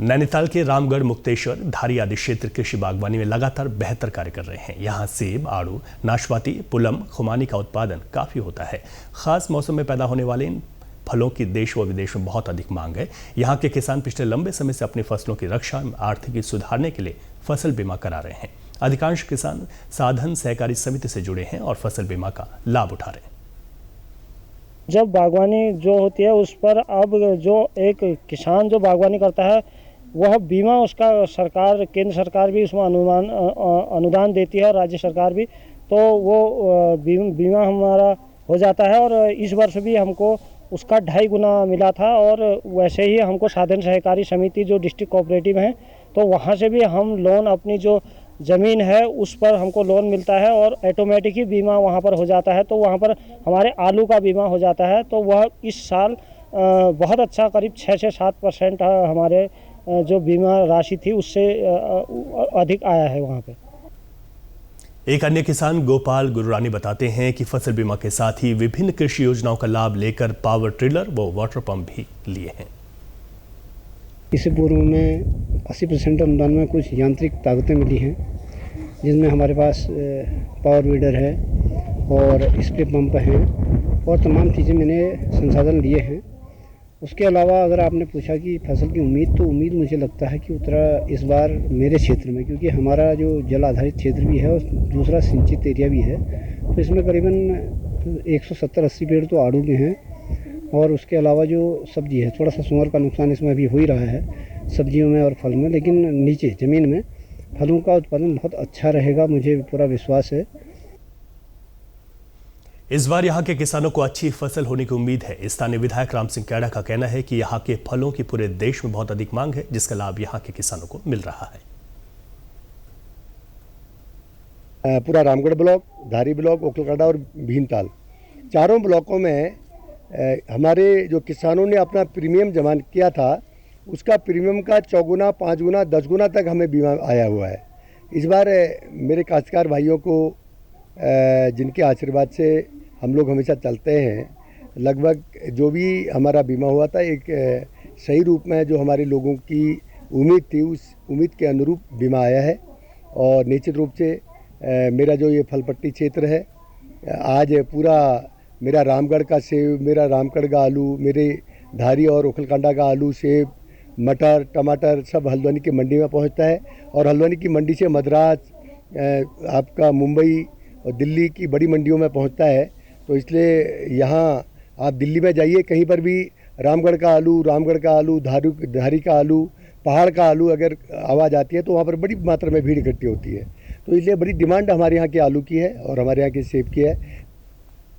नैनीताल के रामगढ़, मुक्तेश्वर, धारी आदि क्षेत्र कृषि बागवानी में लगातार बेहतर कार्य कर रहे हैं। यहाँ सेब, आड़ू, नाशपाती, पुलम, खुमानी का उत्पादन काफी होता है। खास मौसम में पैदा होने वाले इन फलों की देश व विदेश में बहुत अधिक मांग है। यहाँ के किसान पिछले लंबे समय से अपनी फसलों की रक्षा में आर्थिकी सुधारने के लिए फसल बीमा करा रहे हैं। अधिकांश किसान साधन सहकारी समिति से जुड़े हैं और फसल बीमा का लाभ उठा रहे हैं। जब बागवानी जो होती है उस पर अब जो एक किसान जो बागवानी करता है वह बीमा उसका सरकार, केंद्र सरकार भी उसमें अनुदान देती है और राज्य सरकार भी, तो वो बीमा हमारा हो जाता है। और इस वर्ष भी हमको उसका 2.5 गुना मिला था। और वैसे ही हमको साधन सहकारी समिति जो डिस्ट्रिक्ट कोऑपरेटिव हैं, तो वहाँ से भी हम लोन, अपनी जो ज़मीन है उस पर हमको लोन मिलता है और ऑटोमेटिक ही बीमा वहाँ पर हो जाता है। तो वहाँ पर हमारे आलू का बीमा हो जाता है। तो वह इस साल बहुत अच्छा, करीब 6 से 7% हमारे जो बीमा राशि थी उससे अधिक आया है वहाँ पे। एक अन्य किसान गोपाल गुरुरानी बताते हैं कि फसल बीमा के साथ ही विभिन्न कृषि योजनाओं का लाभ लेकर पावर ट्रिलर व वाटर पंप भी लिए हैं। इससे पूर्व में 80% अनुदान में कुछ यांत्रिक ताकतें मिली हैं, जिसमें हमारे पास पावर वीडर है और स्प्रे पंप हैं और तमाम चीज़ें मैंने संसाधन लिए हैं। उसके अलावा अगर आपने पूछा कि फसल की उम्मीद, तो उम्मीद मुझे लगता है कि उतना इस बार मेरे क्षेत्र में, क्योंकि हमारा जो जल आधारित क्षेत्र भी है और दूसरा सिंचित एरिया भी है, तो इसमें करीबन 170-80 पेड़ तो आड़ू के हैं। और उसके अलावा जो सब्जी है, थोड़ा सा सूअर का नुकसान इसमें अभी हो ही रहा है सब्जियों में और फल में, लेकिन नीचे ज़मीन में फलों का उत्पादन बहुत अच्छा रहेगा, मुझे पूरा विश्वास है। इस बार यहाँ के किसानों को अच्छी फसल होने की उम्मीद है। स्थानीय विधायक राम सिंह कैड़ा का कहना है कि यहाँ के फलों की पूरे देश में बहुत अधिक मांग है, जिसका लाभ यहाँ के किसानों को मिल रहा है। पूरा रामगढ़ ब्लॉक, धारी ब्लॉक, ओखलकांडा और भीमताल, चारों ब्लॉकों में हमारे जो किसानों ने अपना प्रीमियम जमा किया था, उसका प्रीमियम का 4 गुना, 5 गुना, 10 गुना तक हमें बीमा आया हुआ है। इस बार मेरे काश्तकार भाइयों को, जिनके आशीर्वाद से हम लोग हमेशा चलते हैं, लगभग जो भी हमारा बीमा हुआ था एक सही रूप में जो हमारे लोगों की उम्मीद थी, उस उम्मीद के अनुरूप बीमा आया है। और निश्चित रूप से मेरा जो ये फलपट्टी क्षेत्र है, आज पूरा मेरा रामगढ़ का सेब, मेरा रामगढ़ का आलू, मेरे धारी और ओखलकांडा का आलू, सेब, मटर, टमाटर सब हल्द्वानी की मंडी में पहुंचता है। और हल्द्वानी की मंडी से मद्रास, आपका मुंबई और दिल्ली की बड़ी मंडियों में पहुंचता है। तो इसलिए यहाँ आप दिल्ली में जाइए, कहीं पर भी रामगढ़ का आलू, धारी का आलू, पहाड़ का आलू अगर आवाज़ आती है तो वहाँ पर बड़ी मात्रा में भीड़ इकट्ठी होती है। तो इसलिए बड़ी डिमांड हमारे यहाँ के आलू की है और हमारे यहाँ के सेब की है।